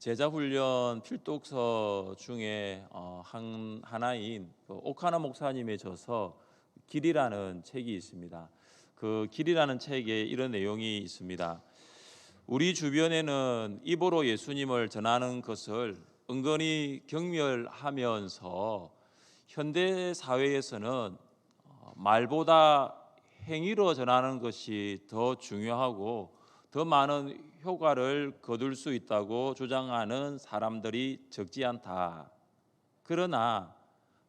제자훈련 필독서 중에 하나인 오카나 목사님의 저서 길이라는 책이 있습니다. 그 길이라는 책에 이런 내용이 있습니다. 우리 주변에는 입으로 예수님을 전하는 것을 은근히 경멸하면서 현대 사회에서는 말보다 행위로 전하는 것이 더 중요하고 더 많은 효과를 거둘 수 있다고 주장하는 사람들이 적지 않다. 그러나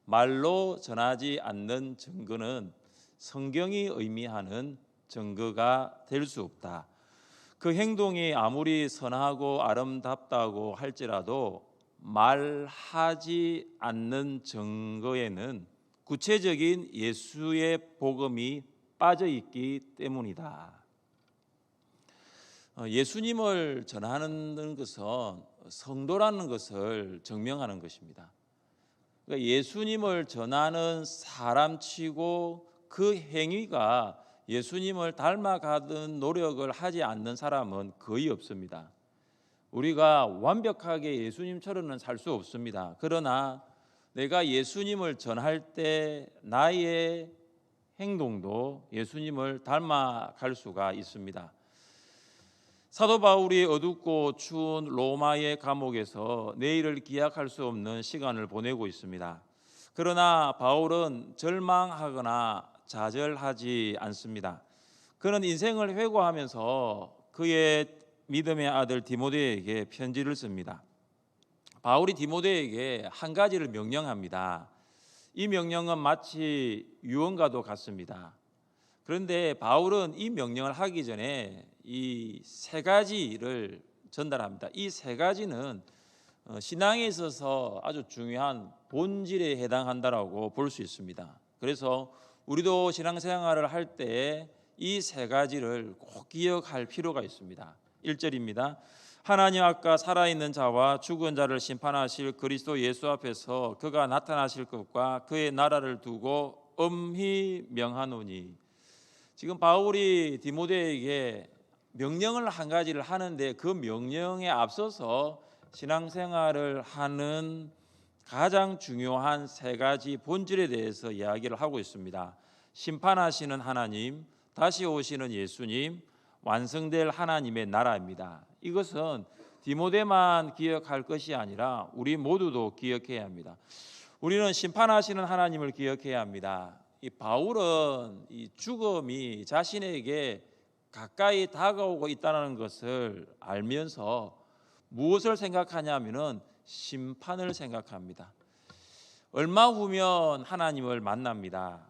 말로 전하지 않는 증거는 성경이 의미하는 증거가 될 수 없다. 그 행동이 아무리 선하고 아름답다고 할지라도 말하지 않는 증거에는 구체적인 예수의 복음이 빠져 있기 때문이다. 예수님을 전하는 것은 성도라는 것을 증명하는 것입니다. 그러니까 예수님을 전하는 사람치고 그 행위가 예수님을 닮아가는 노력을 하지 않는 사람은 거의 없습니다. 우리가 완벽하게 예수님처럼은 살 수 없습니다. 그러나 내가 예수님을 전할 때 나의 행동도 예수님을 닮아갈 수가 있습니다. 사도 바울이 어둡고 추운 로마의 감옥에서 내일을 기약할 수 없는 시간을 보내고 있습니다. 그러나 바울은 절망하거나 좌절하지 않습니다. 그는 인생을 회고하면서 그의 믿음의 아들 디모데에게 편지를 씁니다. 바울이 디모데에게 한 가지를 명령합니다. 이 명령은 마치 유언과도 같습니다. 그런데 바울은 이 명령을 하기 전에 이 세 가지를 전달합니다. 이 세 가지는 신앙에 있어서 아주 중요한 본질에 해당한다라고 볼 수 있습니다. 그래서 우리도 신앙생활을 할 때 이 세 가지를 꼭 기억할 필요가 있습니다. 1절입니다. 하나님 앞과 살아있는 자와 죽은 자를 심판하실 그리스도 예수 앞에서 그가 나타나실 것과 그의 나라를 두고 엄히 명하노니. 지금 바울이 디모데에게 명령을 한 가지를 하는데 그 명령에 앞서서 신앙생활을 하는 가장 중요한 세 가지 본질에 대해서 이야기를 하고 있습니다. 심판하시는 하나님, 다시 오시는 예수님, 완성될 하나님의 나라입니다. 이것은 디모데만 기억할 것이 아니라 우리 모두도 기억해야 합니다. 우리는 심판하시는 하나님을 기억해야 합니다. 이 바울은 이 죽음이 자신에게 가까이 다가오고 있다는 것을 알면서 무엇을 생각하냐면은 심판을 생각합니다. 얼마 후면 하나님을 만납니다.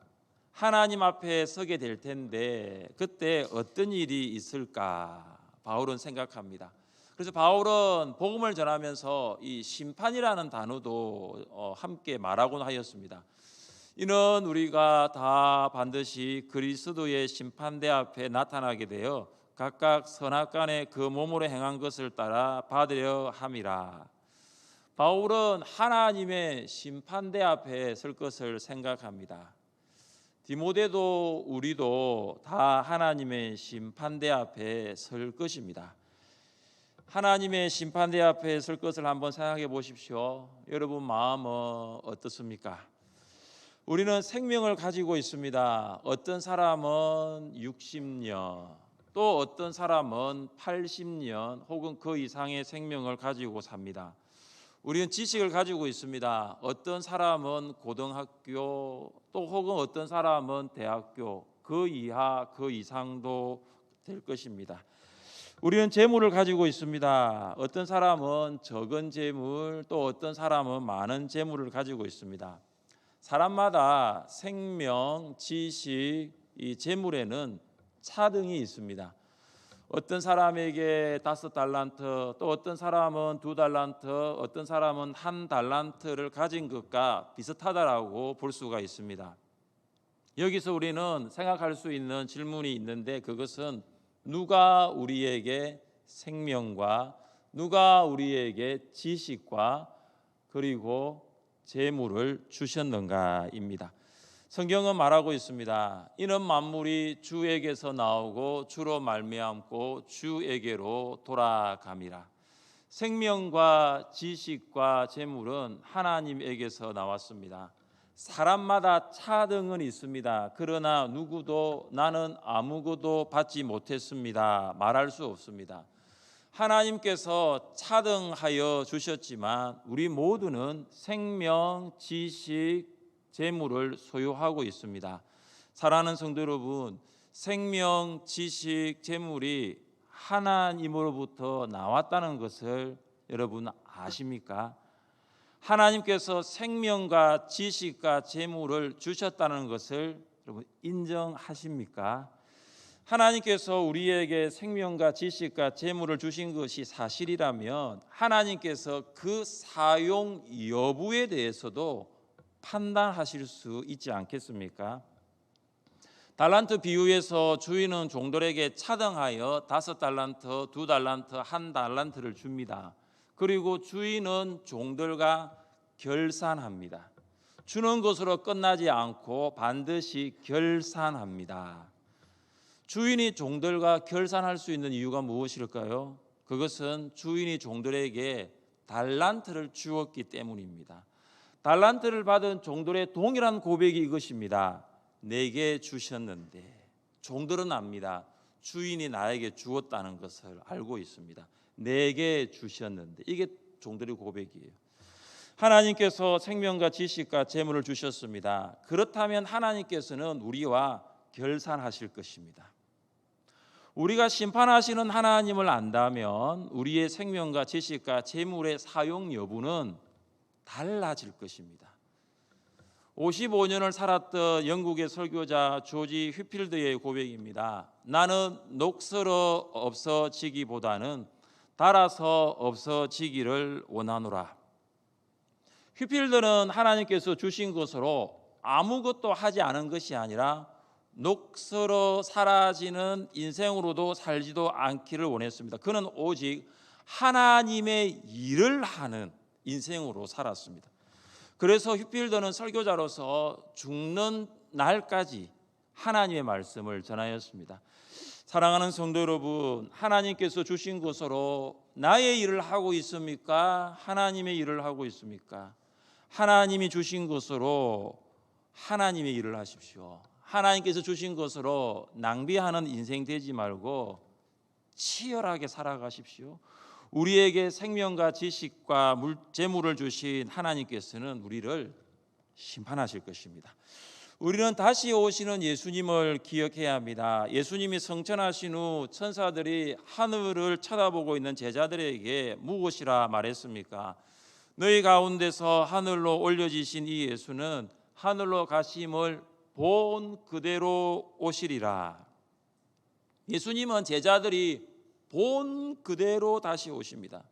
하나님 앞에 서게 될 텐데 그때 어떤 일이 있을까 바울은 생각합니다. 그래서 바울은 복음을 전하면서 이 심판이라는 단어도 함께 말하곤 하였습니다. 이는 우리가 다 반드시 그리스도의 심판대 앞에 나타나게 되어 각각 선악간에 그 몸으로 행한 것을 따라 받으려 함이라. 바울은 하나님의 심판대 앞에 설 것을 생각합니다. 디모데도 우리도 다 하나님의 심판대 앞에 설 것입니다. 하나님의 심판대 앞에 설 것을 한번 생각해 보십시오. 여러분 마음은 어떻습니까? 우리는 생명을 가지고 있습니다. 어떤 사람은 60년, 또 어떤 사람은 80년 혹은 그 이상의 생명을 가지고 삽니다. 우리는 지식을 가지고 있습니다. 어떤 사람은 고등학교, 또 혹은 어떤 사람은 대학교, 그 이하, 그 이상도 될 것입니다. 우리는 재물을 가지고 있습니다. 어떤 사람은 적은 재물, 또 어떤 사람은 많은 재물을 가지고 있습니다. 사람마다 생명, 지식, 이 재물에는 차등이 있습니다. 어떤 사람에게 5달란트, 또 어떤 사람은 2달란트, 어떤 사람은 1달란트를 가진 것과 비슷하다라고 볼 수가 있습니다. 여기서 우리는 생각할 수 있는 질문이 있는데 그것은 누가 우리에게 생명과 누가 우리에게 지식과 그리고 재물을 주셨는가입니다. 성경은 말하고 있습니다. 이는 만물이 주에게서 나오고 주로 말미암고 주에게로 돌아감이라. 생명과 지식과 재물은 하나님에게서 나왔습니다. 사람마다 차등은 있습니다. 그러나 누구도 나는 아무것도 받지 못했습니다 말할 수 없습니다. 하나님께서 차등하여 주셨지만 우리 모두는 생명, 지식, 재물을 소유하고 있습니다. 사랑하는 성도 여러분, 생명, 지식, 재물이 하나님으로부터 나왔다는 것을 여러분 아십니까? 하나님께서 생명과 지식과 재물을 주셨다는 것을 여러분 인정하십니까? 하나님께서 우리에게 생명과 지식과 재물을 주신 것이 사실이라면 하나님께서 그 사용 여부에 대해서도 판단하실 수 있지 않겠습니까? 달란트 비유에서 주인은 종들에게 차등하여 5달란트, 2달란트, 1달란트를 줍니다. 그리고 주인은 종들과 결산합니다. 주는 것으로 끝나지 않고 반드시 결산합니다. 주인이 종들과 결산할 수 있는 이유가 무엇일까요? 그것은 주인이 종들에게 달란트를 주었기 때문입니다. 달란트를 받은 종들의 동일한 고백이 이것입니다. 내게 주셨는데. 종들은 압니다. 주인이 나에게 주었다는 것을 알고 있습니다. 내게 주셨는데. 이게 종들의 고백이에요. 하나님께서 생명과 지식과 재물을 주셨습니다. 그렇다면 하나님께서는 우리와 결산하실 것입니다. 우리가 심판하시는 하나님을 안다면 우리의 생명과 지식과 재물의 사용 여부는 달라질 것입니다. 55년을 살았던 영국의 설교자 조지 휘필드의 고백입니다. 나는 녹슬어 없어지기보다는 닳아서 없어지기를 원하노라. 휘필드는 하나님께서 주신 것으로 아무것도 하지 않은 것이 아니라 녹슬어 사라지는 인생으로도 살지도 않기를 원했습니다. 그는 오직 하나님의 일을 하는 인생으로 살았습니다. 그래서 휘필드는 설교자로서 죽는 날까지 하나님의 말씀을 전하였습니다. 사랑하는 성도 여러분, 하나님께서 주신 것으로 나의 일을 하고 있습니까? 하나님의 일을 하고 있습니까? 하나님이 주신 것으로 하나님의 일을 하십시오. 하나님께서 주신 것으로 낭비하는 인생 되지 말고 치열하게 살아가십시오. 우리에게 생명과 지식과 재물을 주신 하나님께서는 우리를 심판하실 것입니다. 우리는 다시 오시는 예수님을 기억해야 합니다. 예수님이 성천하신 후 천사들이 하늘을 쳐다보고 있는 제자들에게 무엇이라 말했습니까? 너희 가운데서 하늘로 올려지신 이 예수는 하늘로 가심을 본 그대로 오시리라. 예수님은 제자들이 본 그대로 다시 오십니다.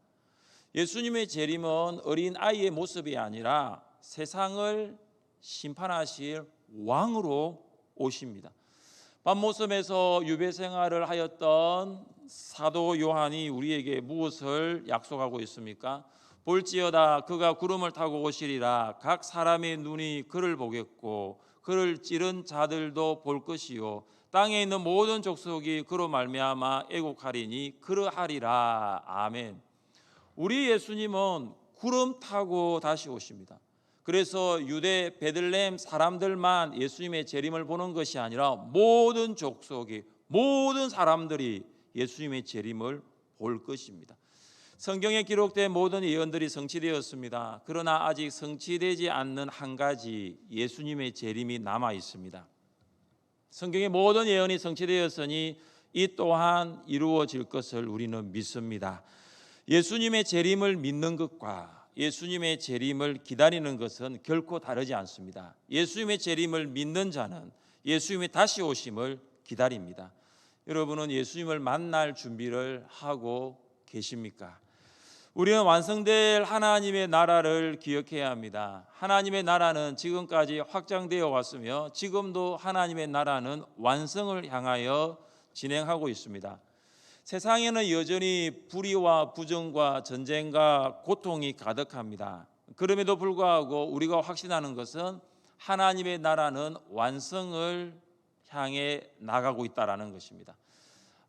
예수님의 재림은 어린 아이의 모습이 아니라 세상을 심판하실 왕으로 오십니다. 밤모섬에서 유배 생활을 하였던 사도 요한이 우리에게 무엇을 약속하고 있습니까? 볼지어다 그가 구름을 타고 오시리라. 각 사람의 눈이 그를 보겠고 그를 찌른 자들도 볼 것이요 땅에 있는 모든 족속이 그로 말미암아 애곡하리니 그러하리라. 아멘. 우리 예수님은 구름 타고 다시 오십니다. 그래서 유대 베들레헴 사람들만 예수님의 재림을 보는 것이 아니라 모든 족속이, 모든 사람들이 예수님의 재림을 볼 것입니다. 성경에 기록된 모든 예언들이 성취되었습니다. 그러나 아직 성취되지 않는 한 가지, 예수님의 재림이 남아 있습니다. 성경의 모든 예언이 성취되었으니 이 또한 이루어질 것을 우리는 믿습니다. 예수님의 재림을 믿는 것과 예수님의 재림을 기다리는 것은 결코 다르지 않습니다. 예수님의 재림을 믿는 자는 예수님의 다시 오심을 기다립니다. 여러분은 예수님을 만날 준비를 하고 계십니까? 우리는 완성될 하나님의 나라를 기억해야 합니다. 하나님의 나라는 지금까지 확장되어 왔으며 지금도 하나님의 나라는 완성을 향하여 진행하고 있습니다. 세상에는 여전히 불의와 부정과 전쟁과 고통이 가득합니다. 그럼에도 불구하고 우리가 확신하는 것은 하나님의 나라는 완성을 향해 나가고 있다는 것입니다.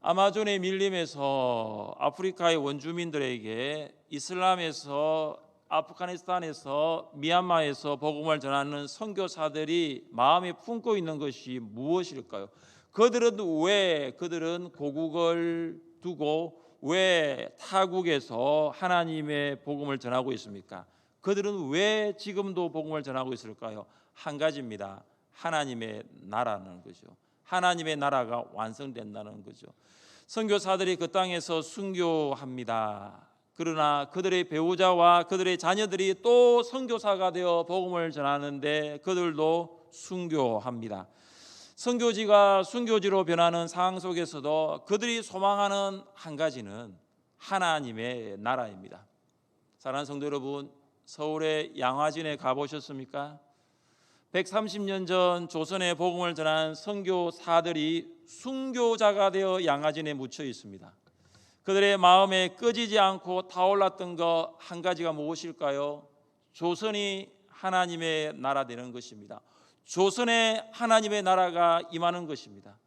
아마존의 밀림에서 아프리카의 원주민들에게 이슬람에서 아프가니스탄에서 미얀마에서 복음을 전하는 선교사들이 마음에 품고 있는 것이 무엇일까요? 그들은 고국을 두고 왜 타국에서 하나님의 복음을 전하고 있습니까? 그들은 왜 지금도 복음을 전하고 있을까요? 한 가지입니다. 하나님의 나라는 거죠. 하나님의 나라가 완성된다는 거죠. 선교사들이 그 땅에서 순교합니다. 그러나 그들의 배우자와 그들의 자녀들이 또 선교사가 되어 복음을 전하는데 그들도 순교합니다. 선교지가 순교지로 변하는 상황 속에서도 그들이 소망하는 한 가지는 하나님의 나라입니다. 사랑하는 성도 여러분, 서울의 양화진에 가보셨습니까? 130년 전 조선의 복음을 전한 선교사들이 순교자가 되어 양화진에 묻혀 있습니다. 그들의 마음에 꺼지지 않고 타올랐던 것 한 가지가 무엇일까요? 조선이 하나님의 나라 되는 것입니다. 조선에 하나님의 나라가 임하는 것입니다.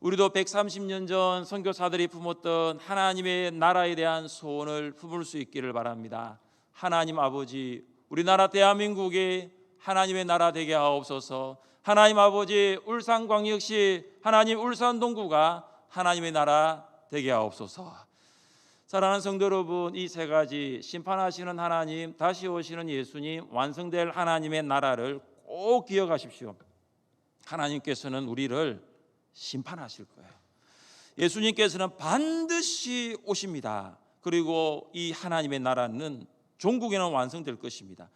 우리도 130년 전 선교사들이 품었던 하나님의 나라에 대한 소원을 품을 수 있기를 바랍니다. 하나님 아버지, 우리나라 대한민국에 하나님의 나라 되게 하옵소서. 하나님 아버지, 울산광역시 하나님 울산동구가 하나님의 나라 되게 하옵소서. 사랑하는 성도 여러분, 이 세 가지 심판하시는 하나님, 다시 오시는 예수님, 완성될 하나님의 나라를 꼭 기억하십시오. 하나님께서는 우리를 심판하실 거예요. 예수님께서는 반드시 오십니다. 그리고 이 하나님의 나라는 종국에는 완성될 것입니다.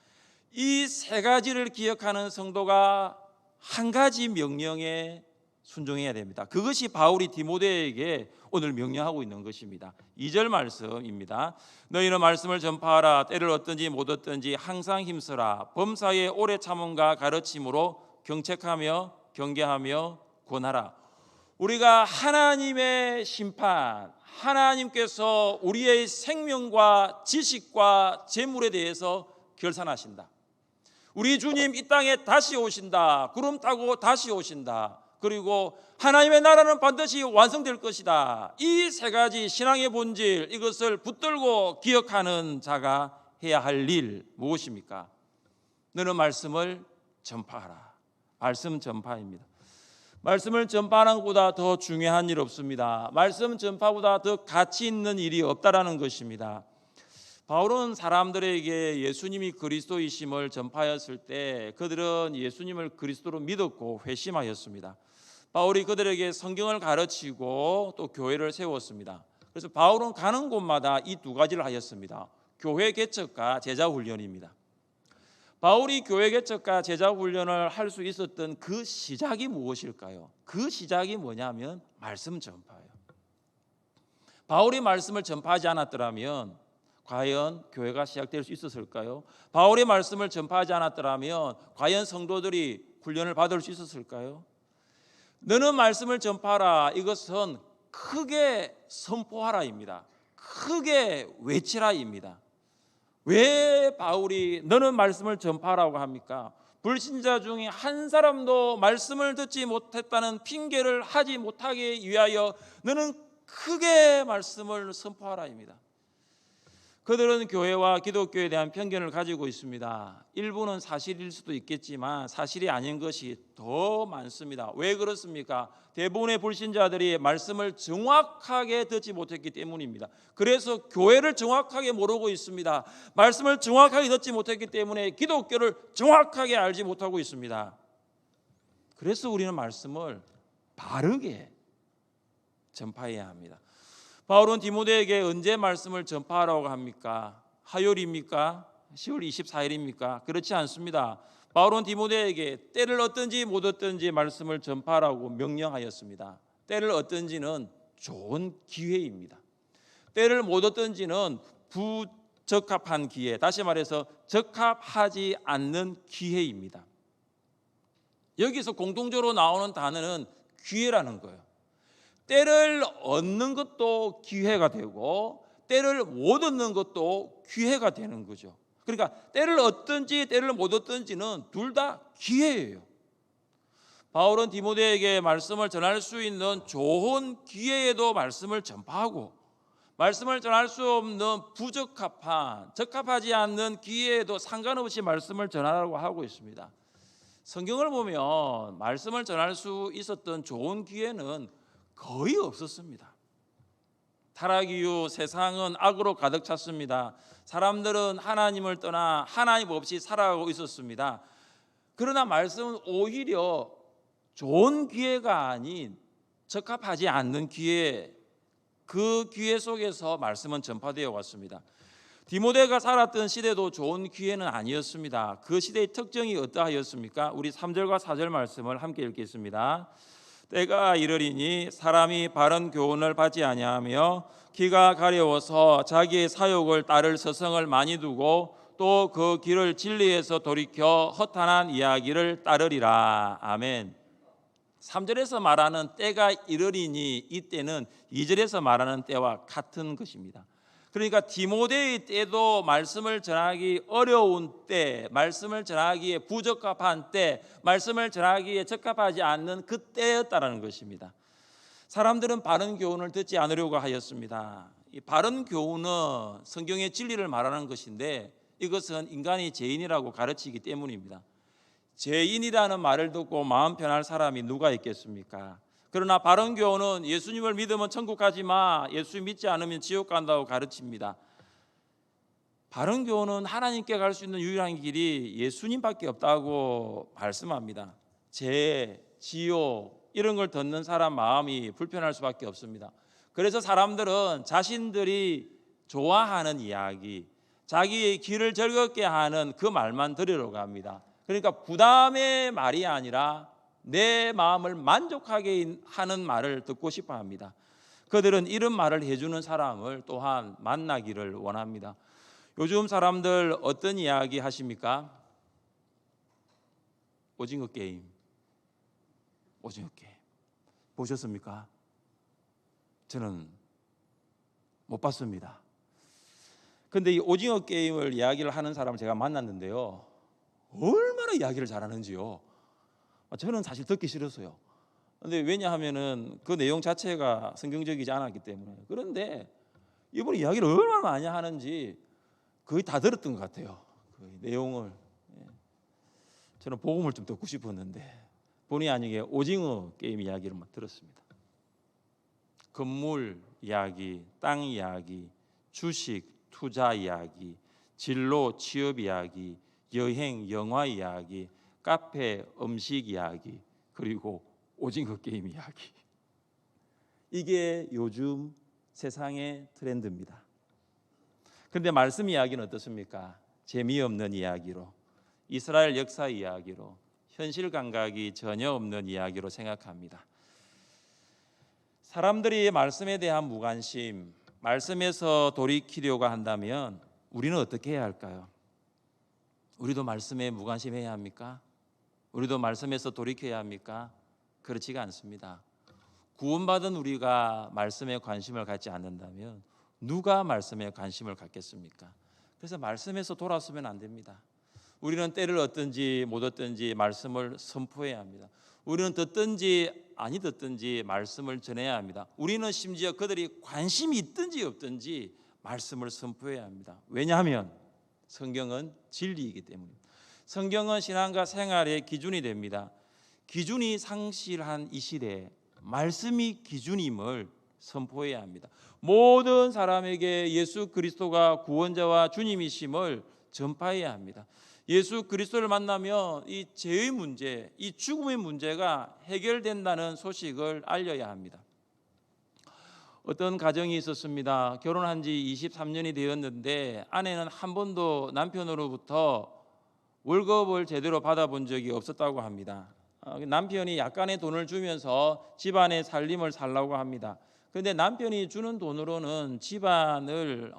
이 세 가지를 기억하는 성도가 한 가지 명령에 순종해야 됩니다. 그것이 바울이 디모데에게 오늘 명령하고 있는 것입니다. 2절 말씀입니다. 너희는 말씀을 전파하라. 때를 얻든지 못 얻든지 항상 힘쓰라. 범사에 오래 참음과 가르침으로 경책하며 경계하며 권하라. 우리가 하나님의 심판, 하나님께서 우리의 생명과 지식과 재물에 대해서 결산하신다. 우리 주님 이 땅에 다시 오신다. 구름 타고 다시 오신다. 그리고 하나님의 나라는 반드시 완성될 것이다. 이 세 가지 신앙의 본질, 이것을 붙들고 기억하는 자가 해야 할 일 무엇입니까? 너는 말씀을 전파하라. 말씀 전파입니다. 말씀을 전파하는 것보다 더 중요한 일 없습니다. 말씀 전파보다 더 가치 있는 일이 없다라는 것입니다. 바울은 사람들에게 예수님이 그리스도이심을 전파했을 때 그들은 예수님을 그리스도로 믿었고 회심하였습니다. 바울이 그들에게 성경을 가르치고 또 교회를 세웠습니다. 그래서 바울은 가는 곳마다 이 두 가지를 하였습니다. 교회 개척과 제자 훈련입니다. 바울이 교회 개척과 제자 훈련을 할 수 있었던 그 시작이 무엇일까요? 그 시작이 뭐냐면 말씀 전파예요. 바울이 말씀을 전파하지 않았더라면 과연 교회가 시작될 수 있었을까요? 바울의 말씀을 전파하지 않았더라면 과연 성도들이 훈련을 받을 수 있었을까요? 너는 말씀을 전파하라. 이것은 크게 선포하라입니다. 크게 외치라입니다. 왜 바울이 너는 말씀을 전파하라고 합니까? 불신자 중에 한 사람도 말씀을 듣지 못했다는 핑계를 하지 못하게 위하여 너는 크게 말씀을 선포하라입니다. 그들은 교회와 기독교에 대한 편견을 가지고 있습니다. 일부는 사실일 수도 있겠지만 사실이 아닌 것이 더 많습니다. 왜 그렇습니까? 대부분의 불신자들이 말씀을 정확하게 듣지 못했기 때문입니다. 그래서 교회를 정확하게 모르고 있습니다. 말씀을 정확하게 듣지 못했기 때문에 기독교를 정확하게 알지 못하고 있습니다. 그래서 우리는 말씀을 바르게 전파해야 합니다. 바울은 디모데에게 언제 말씀을 전파하라고 합니까? 화요일입니까? 10월 24일입니까? 그렇지 않습니다. 바울은 디모데에게 때를 얻든지 못 얻든지 말씀을 전파하라고 명령하였습니다. 때를 얻든지는 좋은 기회입니다. 때를 못 얻든지는 부적합한 기회, 다시 말해서 적합하지 않는 기회입니다. 여기서 공통적으로 나오는 단어는 기회라는 거예요. 때를 얻는 것도 기회가 되고 때를 못 얻는 것도 기회가 되는 거죠. 그러니까 때를 얻든지 때를 못 얻든지는 둘 다 기회예요. 바울은 디모데에게 말씀을 전할 수 있는 좋은 기회에도 말씀을 전파하고, 말씀을 전할 수 없는 부적합한, 적합하지 않는 기회에도 상관없이 말씀을 전하라고 하고 있습니다. 성경을 보면 말씀을 전할 수 있었던 좋은 기회는 거의 없었습니다. 타락 이후 세상은 악으로 가득 찼습니다. 사람들은 하나님을 떠나 하나님 없이 살아가고 있었습니다. 그러나 말씀은 오히려 좋은 기회가 아닌 적합하지 않는 기회, 그 기회 속에서 말씀은 전파되어 왔습니다. 디모데가 살았던 시대도 좋은 기회는 아니었습니다. 그 시대의 특징이 어떠하였습니까? 우리 3절과 4절 말씀을 함께 읽겠습니다. 때가 이르리니 사람이 바른 교훈을 받지 아니하며 귀가 가려워서 자기의 사욕을 따를 서성을 많이 두고 또 그 길을 진리에서 돌이켜 허탄한 이야기를 따르리라. 아멘. 3절에서 말하는 때가 이르리니, 이때는 2절에서 말하는 때와 같은 것입니다. 그러니까 디모데의 때도 말씀을 전하기 어려운 때, 말씀을 전하기에 부적합한 때, 말씀을 전하기에 적합하지 않는 그 때였다는 것입니다. 사람들은 바른 교훈을 듣지 않으려고 하였습니다. 이 바른 교훈은 성경의 진리를 말하는 것인데, 이것은 인간이 죄인이라고 가르치기 때문입니다. 죄인이라는 말을 듣고 마음 편할 사람이 누가 있겠습니까? 그러나 바른 교훈은 예수님을 믿으면 천국 가지 마, 예수 믿지 않으면 지옥 간다고 가르칩니다. 바른 교훈은 하나님께 갈 수 있는 유일한 길이 예수님밖에 없다고 말씀합니다. 죄, 지옥 이런 걸 듣는 사람 마음이 불편할 수밖에 없습니다. 그래서 사람들은 자신들이 좋아하는 이야기, 자기의 귀를 즐겁게 하는 그 말만 들으려고 합니다. 그러니까 부담의 말이 아니라 내 마음을 만족하게 하는 말을 듣고 싶어 합니다. 그들은 이런 말을 해주는 사람을 또한 만나기를 원합니다. 요즘 사람들 어떤 이야기 하십니까? 오징어 게임. 오징어 게임 보셨습니까? 저는 못 봤습니다. 근데 이 오징어 게임을 이야기를 하는 사람을 제가 만났는데요, 얼마나 이야기를 잘하는지요. 저는 사실 듣기 싫었어요. 그런데 왜냐하면은 그 내용 자체가 성경적이지 않았기 때문에. 그런데 이분이 이야기를 얼마나 많이 하는지 거의 다 들었던 것 같아요. 그 내용을. 저는 복음을 좀 듣고 싶었는데 본의 아니게 오징어 게임 이야기를 막 들었습니다. 건물 이야기, 땅 이야기, 주식, 투자 이야기, 진로, 취업 이야기, 여행, 영화 이야기, 카페, 음식 이야기, 그리고 오징어 게임 이야기. 이게 요즘 세상의 트렌드입니다. 그런데 말씀 이야기는 어떻습니까? 재미없는 이야기로, 이스라엘 역사 이야기로, 현실 감각이 전혀 없는 이야기로 생각합니다. 사람들이 말씀에 대한 무관심, 말씀에서 돌이키려고 한다면 우리는 어떻게 해야 할까요? 우리도 말씀에 무관심해야 합니까? 우리도 말씀에서 돌이켜야 합니까? 그렇지가 않습니다. 구원받은 우리가 말씀에 관심을 갖지 않는다면 누가 말씀에 관심을 갖겠습니까? 그래서 말씀에서 돌아서면 안 됩니다. 우리는 때를 얻든지 못 얻든지 말씀을 선포해야 합니다. 우리는 듣든지 아니 듣든지 말씀을 전해야 합니다. 우리는 심지어 그들이 관심이 있든지 없든지 말씀을 선포해야 합니다. 왜냐하면 성경은 진리이기 때문입니다. 성경은 신앙과 생활의 기준이 됩니다. 기준이 상실한 이 시대에 말씀이 기준임을 선포해야 합니다. 모든 사람에게 예수 그리스도가 구원자와 주님이심을 전파해야 합니다. 예수 그리스도를 만나면 이 죄의 문제, 이 죽음의 문제가 해결된다는 소식을 알려야 합니다. 어떤 가정이 있었습니다. 결혼한 지 23년이 되었는데 아내는 한 번도 남편으로부터 월급을 제대로 받아본 적이 없었다고 합니다. 남편이 약간의 돈을 주면서 집안의 살림을 살라고 합니다. 그런데 남편이 주는 돈으로는 집안을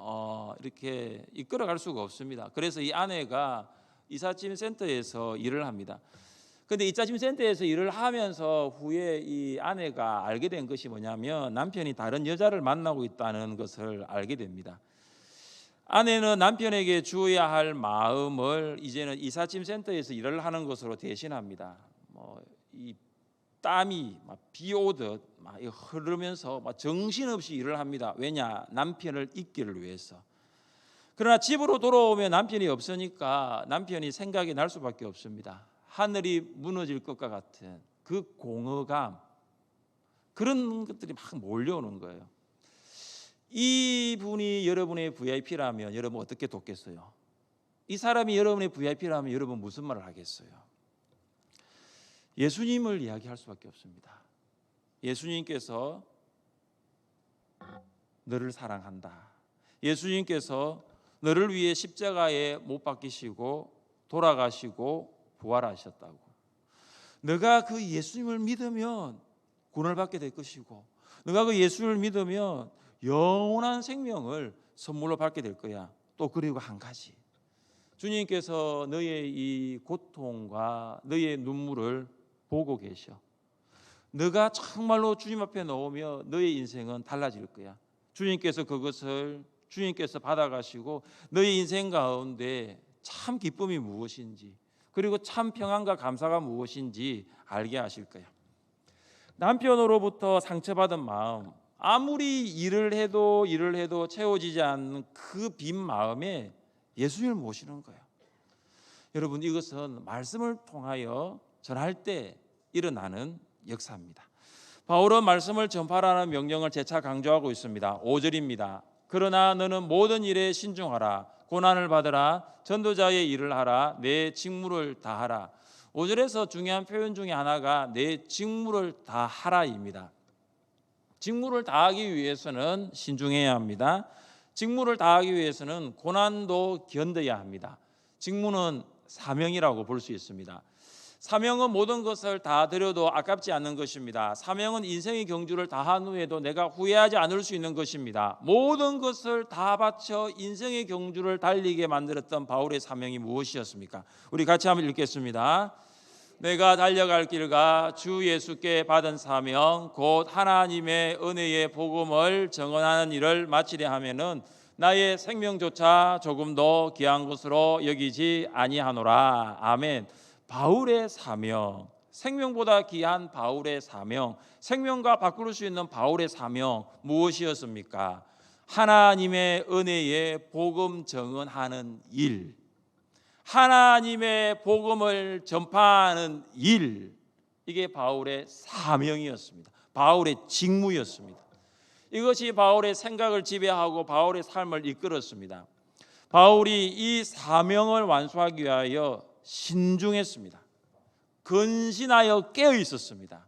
이렇게 이끌어갈 수가 없습니다. 그래서 이 아내가 이삿짐 센터에서 일을 합니다. 그런데 이삿짐 센터에서 일을 하면서 후에 이 아내가 알게 된 것이 뭐냐면 남편이 다른 여자를 만나고 있다는 것을 알게 됩니다. 아내는 남편에게 주어야 할 마음을 이제는 이삿짐 센터에서 일을 하는 것으로 대신합니다. 이 땀이 막 비 오듯 막 흐르면서 막 정신없이 일을 합니다. 왜냐? 남편을 잊기를 위해서. 그러나 집으로 돌아오면 남편이 없으니까 남편이 생각이 날 수밖에 없습니다. 하늘이 무너질 것과 같은 그 공허감, 그런 것들이 막 몰려오는 거예요. 이분이 여러분의 VIP라면 여러분 어떻게 돕겠어요? 이 사람이 여러분의 VIP라면 여러분 무슨 말을 하겠어요? 예수님을 이야기할 수밖에 없습니다. 예수님께서 너를 사랑한다. 예수님께서 너를 위해 십자가에 못 박히시고 돌아가시고 부활하셨다고. 너가 그 예수님을 믿으면 구원을 받게 될 것이고, 너가 그 예수님을 믿으면 영원한 생명을 선물로 받게 될 거야. 또 그리고 한 가지, 주님께서 너의 이 고통과 너의 눈물을 보고 계셔. 너가 정말로 주님 앞에 놓으면 너의 인생은 달라질 거야. 주님께서 그것을 주님께서 받아가시고 너의 인생 가운데 참 기쁨이 무엇인지, 그리고 참 평안과 감사가 무엇인지 알게 하실 거야. 남편으로부터 상처받은 마음, 아무리 일을 해도 채워지지 않는 그 빈 마음에 예수님을 모시는 거예요. 여러분, 이것은 말씀을 통하여 전할 때 일어나는 역사입니다. 바울은 말씀을 전파라는 명령을 재차 강조하고 있습니다. 5절입니다. 그러나 너는 모든 일에 신중하라. 고난을 받으라. 전도자의 일을 하라. 내 직무를 다하라. 5절에서 중요한 표현 중에 하나가 내 직무를 다하라입니다. 직무를 다하기 위해서는 신중해야 합니다. 직무를 다하기 위해서는 고난도 견뎌야 합니다. 직무는 사명이라고 볼 수 있습니다. 사명은 모든 것을 다 드려도 아깝지 않는 것입니다. 사명은 인생의 경주를 다한 후에도 내가 후회하지 않을 수 있는 것입니다. 모든 것을 다 바쳐 인생의 경주를 달리게 만들었던 바울의 사명이 무엇이었습니까? 우리 같이 한번 읽겠습니다. 내가 달려갈 길과 주 예수께 받은 사명 곧 하나님의 은혜의 복음을 증언하는 일을 마치려 하면은 나의 생명조차 조금 더 귀한 것으로 여기지 아니하노라. 아멘. 바울의 사명, 생명보다 귀한 바울의 사명, 생명과 바꿀 수 있는 바울의 사명 무엇이었습니까? 하나님의 은혜의 복음 증언하는 일, 하나님의 복음을 전파하는 일, 이게 바울의 사명이었습니다. 바울의 직무였습니다. 이것이 바울의 생각을 지배하고 바울의 삶을 이끌었습니다. 바울이 이 사명을 완수하기 위하여 신중했습니다. 근신하여 깨어 있었습니다.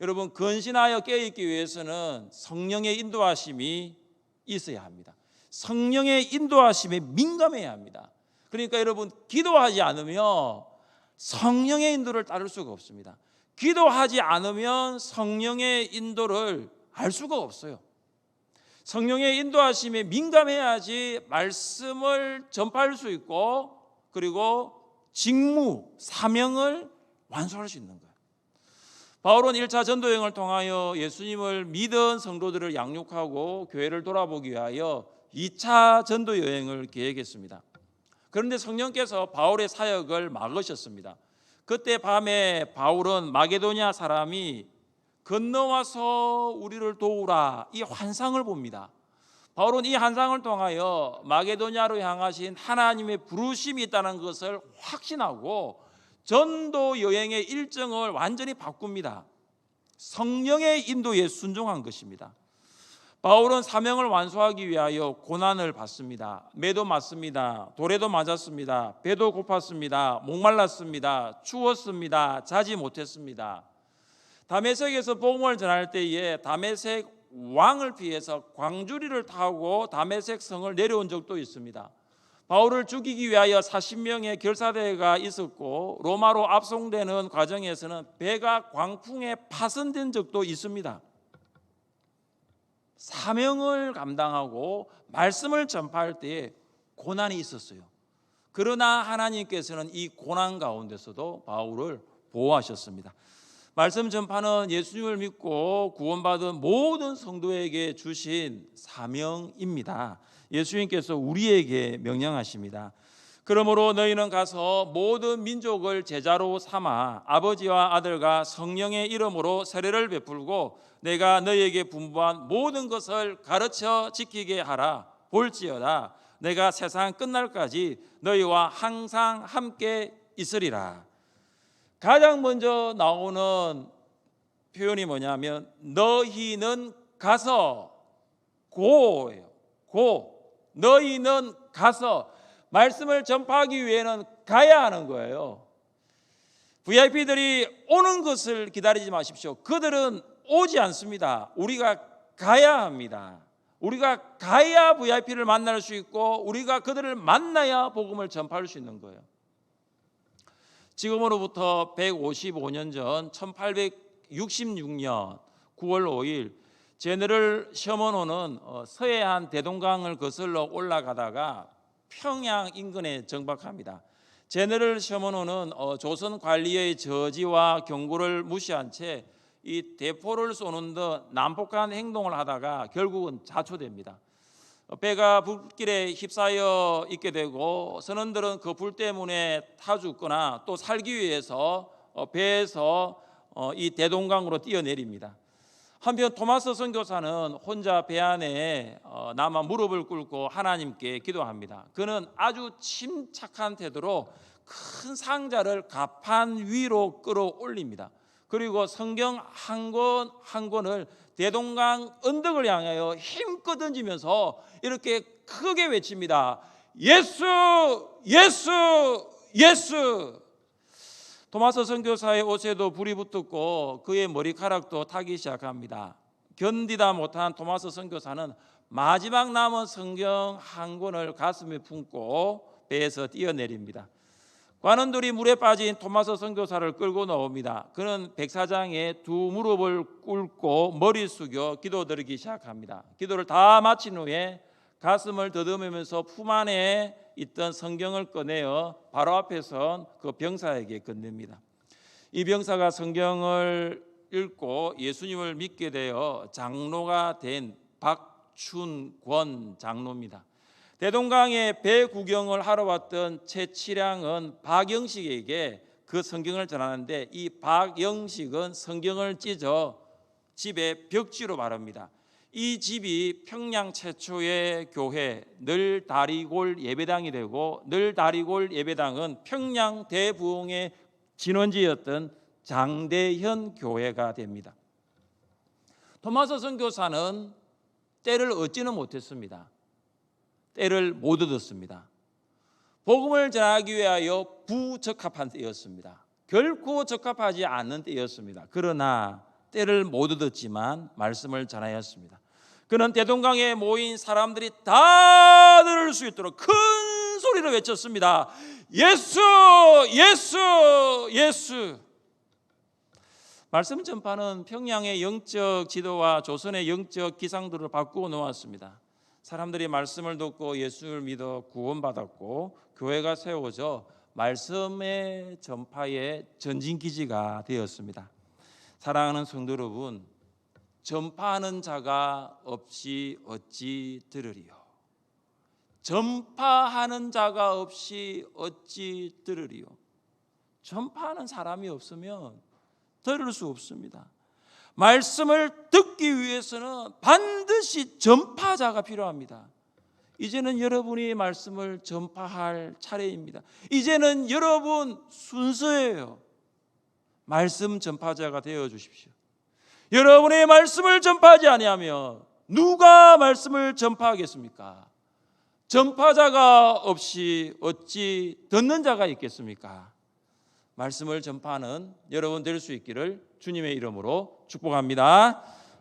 여러분, 근신하여 깨어 있기 위해서는 성령의 인도하심이 있어야 합니다. 성령의 인도하심에 민감해야 합니다. 그러니까 여러분, 기도하지 않으면 성령의 인도를 따를 수가 없습니다. 기도하지 않으면 성령의 인도를 알 수가 없어요. 성령의 인도하심에 민감해야지 말씀을 전파할 수 있고, 그리고 직무, 사명을 완수할 수 있는 거예요. 바울은 1차 전도여행을 통하여 예수님을 믿은 성도들을 양육하고 교회를 돌아보기 위하여 2차 전도여행을 계획했습니다. 그런데 성령께서 바울의 사역을 막으셨습니다. 그때 밤에 바울은 마게도냐 사람이 건너와서 우리를 도우라, 이 환상을 봅니다. 바울은 이 환상을 통하여 마게도냐로 향하신 하나님의 부르심이 있다는 것을 확신하고 전도 여행의 일정을 완전히 바꿉니다. 성령의 인도에 순종한 것입니다. 바울은 사명을 완수하기 위하여 고난을 받습니다. 매도 맞습니다. 돌에도 맞았습니다. 배도 고팠습니다. 목말랐습니다. 추웠습니다. 자지 못했습니다. 다메섹에서 복음을 전할 때에 다메섹 왕을 피해서 광주리를 타고 다메섹 성을 내려온 적도 있습니다. 바울을 죽이기 위하여 40명의 결사대가 있었고 로마로 압송되는 과정에서는 배가 광풍에 파손된 적도 있습니다. 사명을 감당하고 말씀을 전파할 때에 고난이 있었어요. 그러나 하나님께서는 이 고난 가운데서도 바울을 보호하셨습니다. 말씀 전파는 예수님을 믿고 구원받은 모든 성도에게 주신 사명입니다. 예수님께서 우리에게 명령하십니다. 그러므로 너희는 가서 모든 민족을 제자로 삼아 아버지와 아들과 성령의 이름으로 세례를 베풀고 내가 너희에게 분부한 모든 것을 가르쳐 지키게 하라. 볼지어다 내가 세상 끝날까지 너희와 항상 함께 있으리라. 가장 먼저 나오는 표현이 뭐냐면 너희는 가서, 고예요. 고. 너희는 가서 말씀을 전파하기 위해는 가야 하는 거예요. VIP들이 오는 것을 기다리지 마십시오. 그들은 오지 않습니다. 우리가 가야 합니다. 우리가 가야 VIP를 만날 수 있고 우리가 그들을 만나야 복음을 전파할 수 있는 거예요. 지금으로부터 155년 전 1866년 9월 5일 제너럴 셔먼호는 서해안 대동강을 거슬러 올라가다가 평양 인근에 정박합니다. 제너럴 셔먼호는 조선 관리의 저지와 경고를 무시한 채 이 대포를 쏘는 듯 난폭한 행동을 하다가 결국은 자초됩니다. 배가 불길에 휩싸여 있게 되고 선원들은 그 불 때문에 타 죽거나 또 살기 위해서 배에서 이 대동강으로 뛰어내립니다. 한편 토마스 선교사는 혼자 배 안에 남아 무릎을 꿇고 하나님께 기도합니다. 그는 아주 침착한 태도로 큰 상자를 가판 위로 끌어올립니다. 그리고 성경 한 권 한 권을 대동강 언덕을 향하여 힘껏 던지면서 이렇게 크게 외칩니다. 예수, 예수, 예수. 토마스 선교사의 옷에도 불이 붙었고 그의 머리카락도 타기 시작합니다. 견디다 못한 토마스 선교사는 마지막 남은 성경 한 권을 가슴에 품고 배에서 뛰어내립니다. 관원들이 물에 빠진 토마스 선교사를 끌고 나옵니다. 그는 백사장에 두 무릎을 꿇고 머리 숙여 기도드리기 시작합니다. 기도를 다 마친 후에 가슴을 더듬으면서 품 안에 있던 성경을 꺼내어 바로 앞에 선 그 병사에게 건넵니다. 이 병사가 성경을 읽고 예수님을 믿게 되어 장로가 된 박춘권 장로입니다. 대동강에 배 구경을 하러 왔던 최치량은 박영식에게 그 성경을 전하는데 이 박영식은 성경을 찢어 집에 벽지로 바릅니다. 이 집이 평양 최초의 교회 늘다리골 예배당이 되고 늘다리골 예배당은 평양 대부흥의 진원지였던 장대현 교회가 됩니다. 토마스 선교사는 때를 얻지는 못했습니다. 때를 못 얻었습니다. 복음을 전하기 위하여 부적합한 때였습니다. 결코 적합하지 않는 때였습니다. 그러나 때를 못 얻었지만 말씀을 전하였습니다. 그는 대동강에 모인 사람들이 다 들을 수 있도록 큰 소리로 외쳤습니다. 예수, 예수, 예수. 말씀 전파는 평양의 영적 지도와 조선의 영적 기상도를 바꾸어 놓았습니다. 사람들이 말씀을 듣고 예수를 믿어 구원받았고 교회가 세워져 말씀의 전파의 전진기지가 되었습니다. 사랑하는 성도 여러분, 전파하는 자가 없이 어찌 들으리요? 전파하는 자가 없이 어찌 들으리요? 전파하는 사람이 없으면 들을 수 없습니다. 말씀을 듣기 위해서는 반드시 전파자가 필요합니다. 이제는 여러분이 말씀을 전파할 차례입니다. 이제는 여러분 순서예요. 말씀 전파자가 되어 주십시오. 여러분의 말씀을 전파하지 아니하면 누가 말씀을 전파하겠습니까? 전파자가 없이 어찌 듣는 자가 있겠습니까? 말씀을 전파하는 여러분 될 수 있기를 주님의 이름으로 축복합니다.